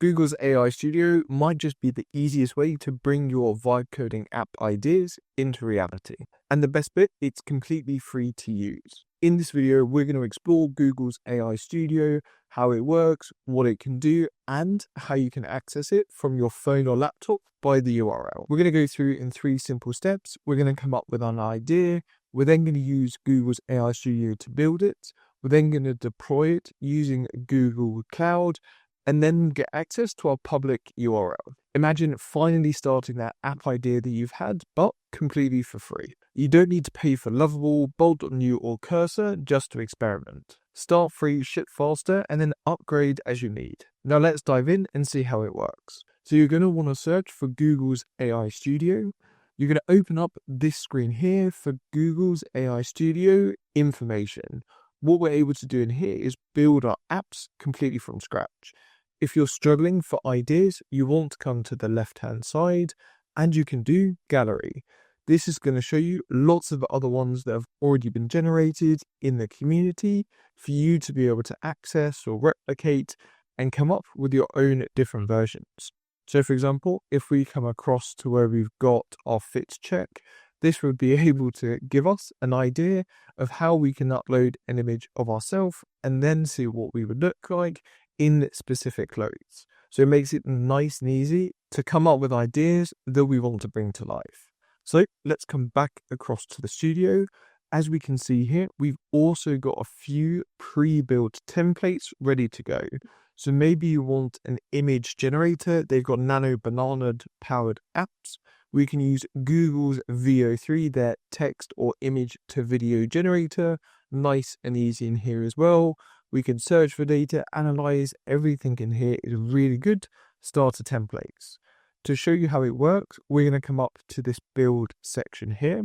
Google's AI Studio might just be the easiest way to bring your vibe coding app ideas into reality. And the best bit, it's completely free to use. In this video, we're going to explore Google's AI Studio, how it works, what it can do, and how you can access it from your phone or laptop by the URL. We're going to go through in 3 simple steps. We're going to come up with an idea. We're then going to use Google's AI Studio to build it. We're then going to deploy it using Google Cloud, and then get access to our public URL. Imagine finally starting that app idea that you've had, but completely for free. You don't need to pay for Lovable, Bold.new, or Cursor just to experiment. Start free, ship faster, and then upgrade as you need. Now let's dive in and see how it works. So you're going to want to search for Google's AI Studio. You're going to open up this screen here for Google's AI Studio information. What we're able to do in here is build our apps completely from scratch. If you're struggling for ideas, you want to come to the left-hand side and you can do Gallery. This is going to show you lots of other ones that have already been generated in the community for you to be able to access or replicate and come up with your own different versions. So for example, if we come across to where we've got our fit check, this would be able to give us an idea of how we can upload an image of ourselves and then see what we would look like in specific clothes. So it makes it nice and easy to come up with ideas that we want to bring to life. So let's come back across to the studio. As we can see here, we've also got a few pre-built templates ready to go. So maybe you want an image generator. They've got Nano Banana powered apps. We can use Google's VO3, their text or image to video generator. Nice and easy in here as well. We can search for data, analyze, everything in here is really good. Starter templates. To show you how it works, we're going to come up to this build section here.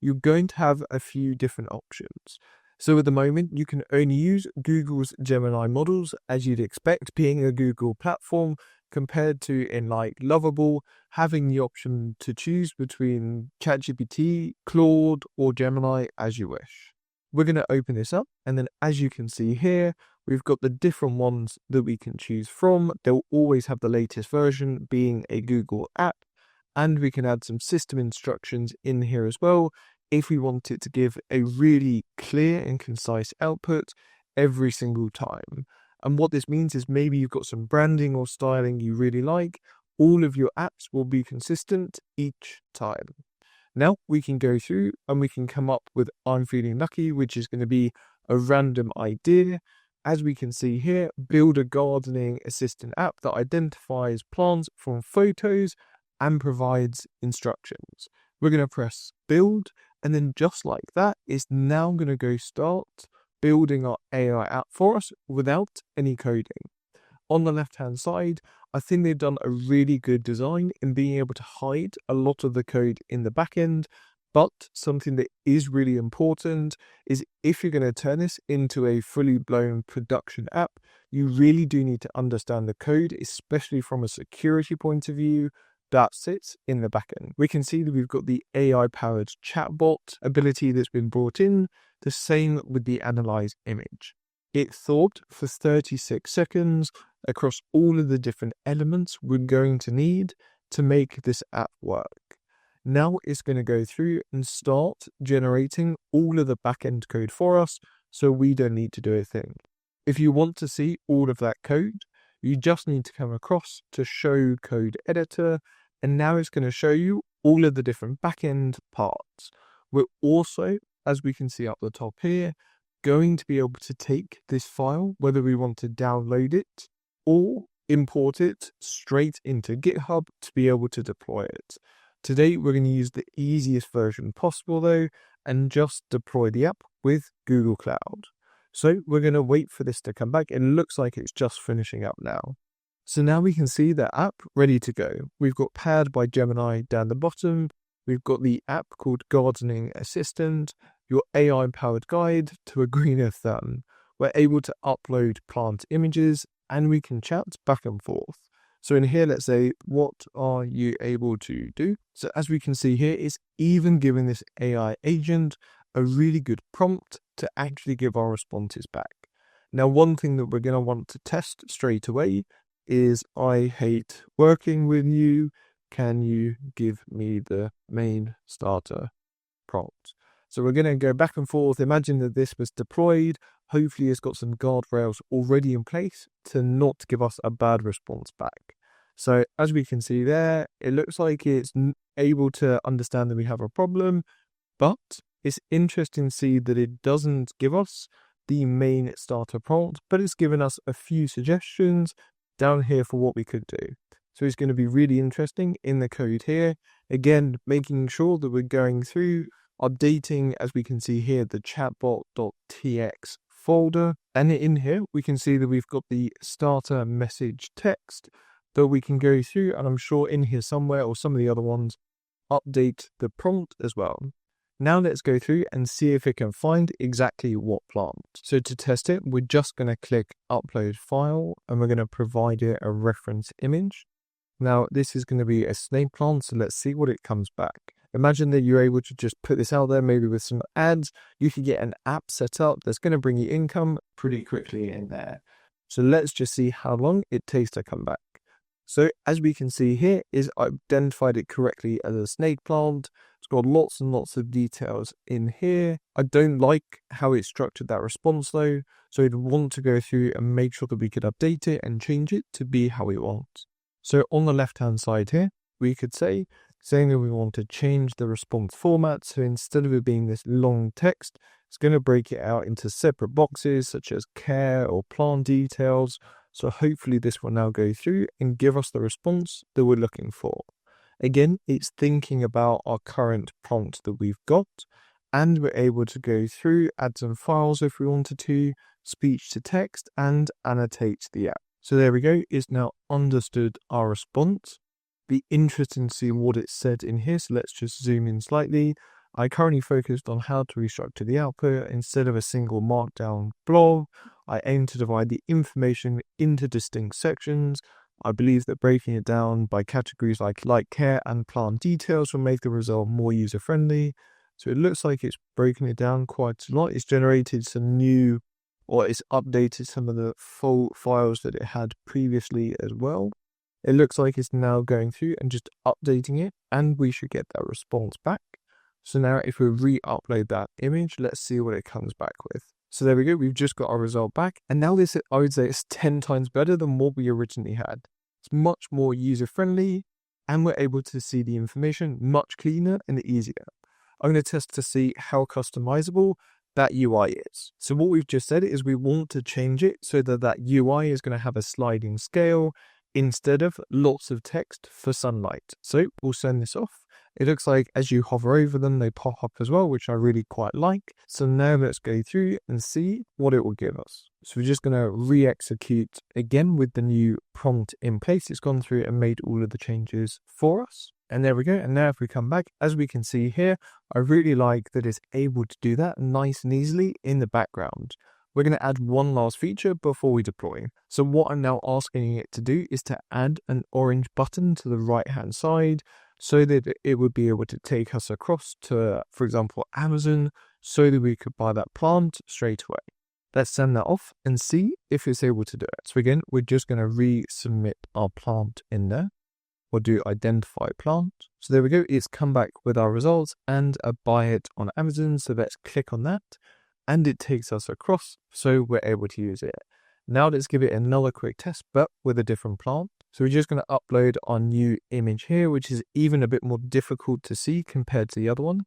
You're going to have a few different options. So at the moment, you can only use Google's Gemini models, as you'd expect, being a Google platform, compared to in like Lovable, having the option to choose between ChatGPT, Claude, or Gemini as you wish. We're going to open this up, and then as you can see here, we've got the different ones that we can choose from. They'll always have the latest version being a Google app, and we can add some system instructions in here as well if we want it to give a really clear and concise output every single time. And what this means is maybe you've got some branding or styling you really like. All of your apps will be consistent each time. Now we can go through and we can come up with I'm Feeling Lucky, which is going to be a random idea. As we can see here, build a gardening assistant app that identifies plants from photos and provides instructions. We're going to press build, and then just like that, it's now going to go start building our AI app for us without any coding. On the left-hand side, I think they've done a really good design in being able to hide a lot of the code in the backend, but something that is really important is if you're going to turn this into a fully blown production app, you really do need to understand the code, especially from a security point of view, that sits in the backend. We can see that we've got the AI-powered chatbot ability that's been brought in, the same with the analyze image. It thought for 36 seconds across all of the different elements we're going to need to make this app work. Now it's going to go through and start generating all of the backend code for us, so we don't need to do a thing. If you want to see all of that code, you just need to come across to show code editor, and now it's going to show you all of the different backend parts. We're also, as we can see up the top here, going to be able to take this file, whether we want to download it or import it straight into GitHub to be able to deploy it. Today, we're going to use the easiest version possible though, and just deploy the app with Google Cloud. So we're going to wait for this to come back. It looks like it's just finishing up now. So now we can see the app ready to go. We've got Powered by Gemini down the bottom. We've got the app called Gardening Assistant, your AI-powered guide to a greener thumb. We're able to upload plant images and we can chat back and forth. So in here, let's say, what are you able to do? So as we can see here, it's even giving this AI agent a really good prompt to actually give our responses back. Now, one thing that we're going to want to test straight away is I hate working with you. Can you give me the main starter prompt? So we're going to go back and forth. Imagine that this was deployed. Hopefully it's got some guardrails already in place to not give us a bad response back. So as we can see there, it looks like it's able to understand that we have a problem, but it's interesting to see that it doesn't give us the main starter prompt, but it's given us a few suggestions down here for what we could do. So it's going to be really interesting in the code here. Again, making sure that we're going through, updating, as we can see here, the chatbot.txt folder. And in here, we can see that we've got the starter message text that we can go through. And I'm sure in here somewhere, or some of the other ones, update the prompt as well. Now let's go through and see if it can find exactly what plant. So to test it, we're just going to click upload file and we're going to provide it a reference image. Now this is going to be a snake plant, so let's see what it comes back. Imagine that you're able to just put this out there, maybe with some ads. You could get an app set up that's going to bring you income pretty quickly in there. So let's just see how long it takes to come back. So as we can see here, is I identified it correctly as a snake plant. It's got lots and lots of details in here. I don't like how it structured that response though. So I'd want to go through and make sure that we could update it and change it to be how we want. So on the left-hand side here, we could saying that we want to change the response format. So instead of it being this long text, it's going to break it out into separate boxes such as care or plant details. So hopefully this will now go through and give us the response that we're looking for. Again, it's thinking about our current prompt that we've got, and we're able to go through, add some files if we wanted to, speech to text, and annotate the app. So there we go, it's now understood our response. Be interesting to see what it said in here, so let's just zoom in slightly. I currently focused on how to restructure the output. Instead of a single markdown blob, I aim to divide the information into distinct sections. I believe that breaking it down by categories like care and plant details will make the result more user-friendly. So it looks like it's broken it down quite a lot. It's generated some new, or it's updated some of the full files that it had previously as well. It looks like it's now going through and just updating it, and we should get that response back. So now if we re-upload that image, let's see what it comes back with. So there we go, we've just got our result back. And now this, I would say, it's 10 times better than what we originally had. It's much more user-friendly, and we're able to see the information much cleaner and easier. I'm going to test to see how customizable that UI is. So what we've just said is we want to change it so that that UI is going to have a sliding scale instead of lots of text for sunlight. So we'll send this off. It looks like as you hover over them, they pop up as well, which I really quite like. So now let's go through and see what it will give us. So we're just going to re-execute again with the new prompt in place. It's gone through and made all of the changes for us. And there we go. And now if we come back, as we can see here, I really like that it's able to do that nice and easily in the background. We're going to add one last feature before we deploy. So what I'm now asking it to do is to add an orange button to the right-hand side so that it would be able to take us across to, for example, Amazon, so that we could buy that plant straight away. Let's send that off and see if it's able to do it. So again, we're just going to resubmit our plant in there. We'll do identify plant. So there we go. It's come back with our results and a buy it on Amazon. So let's click on that and it takes us across. So we're able to use it. Now let's give it another quick test, but with a different plant. So we're just going to upload our new image here, which is even a bit more difficult to see compared to the other one.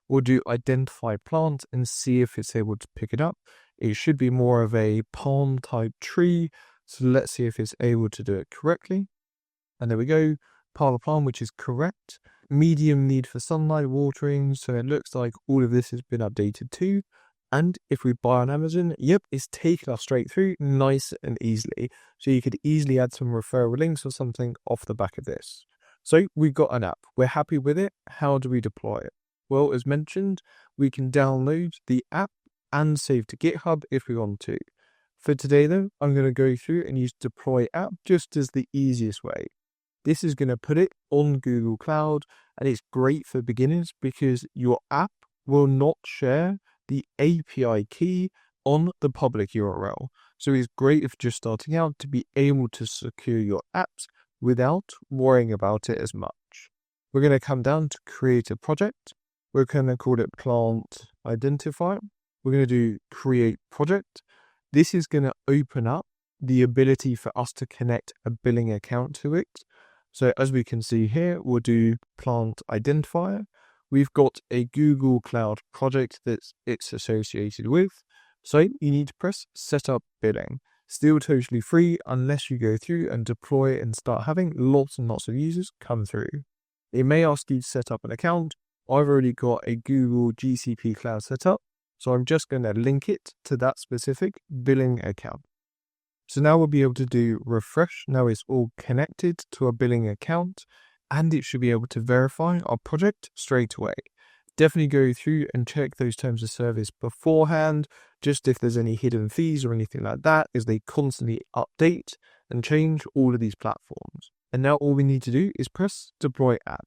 We'll do identify plant and see if it's able to pick it up. It should be more of a palm type tree. So let's see if it's able to do it correctly. And there we go. Pile of palm, which is correct. Medium need for sunlight, watering. So it looks like all of this has been updated too. And if we buy on Amazon, yep, it's taken us straight through nice and easily. So you could easily add some referral links or something off the back of this. So we've got an app. We're happy with it. How do we deploy it? Well, as mentioned, we can download the app and save to GitHub if we want to. For today though, I'm going to go through and use deploy app just as the easiest way. This is going to put it on Google Cloud, and it's great for beginners because your app will not share the API key on the public URL. So it's great if just starting out to be able to secure your apps without worrying about it as much. We're going to come down to create a project. We're going to call it plant identifier. We're going to do create project. This is going to open up the ability for us to connect a billing account to it. So as we can see here, we'll do plant identifier. We've got a Google Cloud project that it's associated with. So you need to press setup billing. Still totally free unless you go through and deploy and start having lots and lots of users come through. It may ask you to set up an account. I've already got a Google GCP Cloud set up, so I'm just going to link it to that specific billing account. So now we'll be able to do refresh. Now it's all connected to a billing account, and it should be able to verify our project straight away. Definitely go through and check those terms of service beforehand, just if there's any hidden fees or anything like that, as they constantly update and change all of these platforms. And now all we need to do is press deploy app.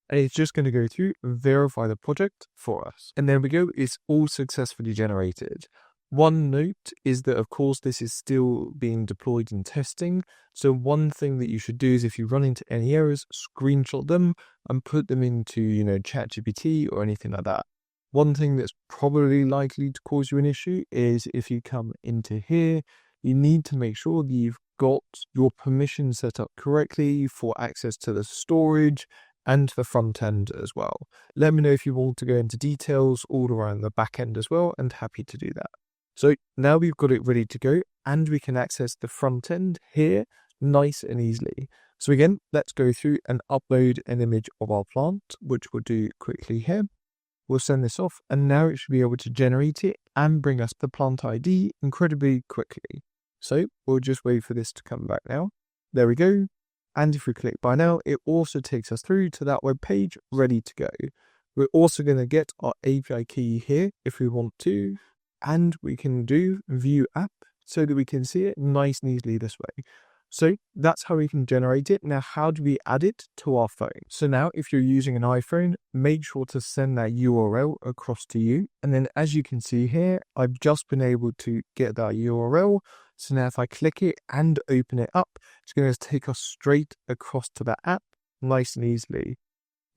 And it's just going to go through and verify the project for us. And there we go, it's all successfully generated. One note is that, of course, this is still being deployed in testing. So one thing that you should do is if you run into any errors, screenshot them and put them into, ChatGPT or anything like that. One thing that's probably likely to cause you an issue is if you come into here, you need to make sure that you've got your permission set up correctly for access to the storage and the front end as well. Let me know if you want to go into details all around the back end as well, and happy to do that. So now we've got it ready to go and we can access the front end here nice and easily. So again, let's go through and upload an image of our plant, which we'll do quickly here. We'll send this off and now it should be able to generate it and bring us the plant ID incredibly quickly. So we'll just wait for this to come back now. There we go. And if we click buy now, it also takes us through to that web page ready to go. We're also going to get our API key here if we want to. And we can do view app so that we can see it nice and easily this way. So that's how we can generate it. Now, how do we add it to our phone? So now if you're using an iPhone, make sure to send that URL across to you. And then as you can see here, I've just been able to get that URL. So now if I click it and open it up, it's going to take us straight across to that app nice and easily.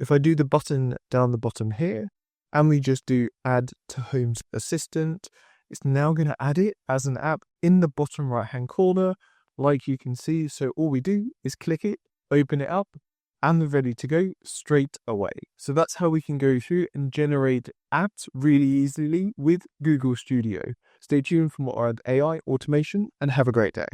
If I do the button down the bottom here, and we just do add to Home Assistant, it's now going to add it as an app in the bottom right hand corner, like you can see. So all we do is click it, open it up, and we're ready to go straight away. So that's how we can go through and generate apps really easily with Google Studio. Stay tuned for more on AI automation and have a great day.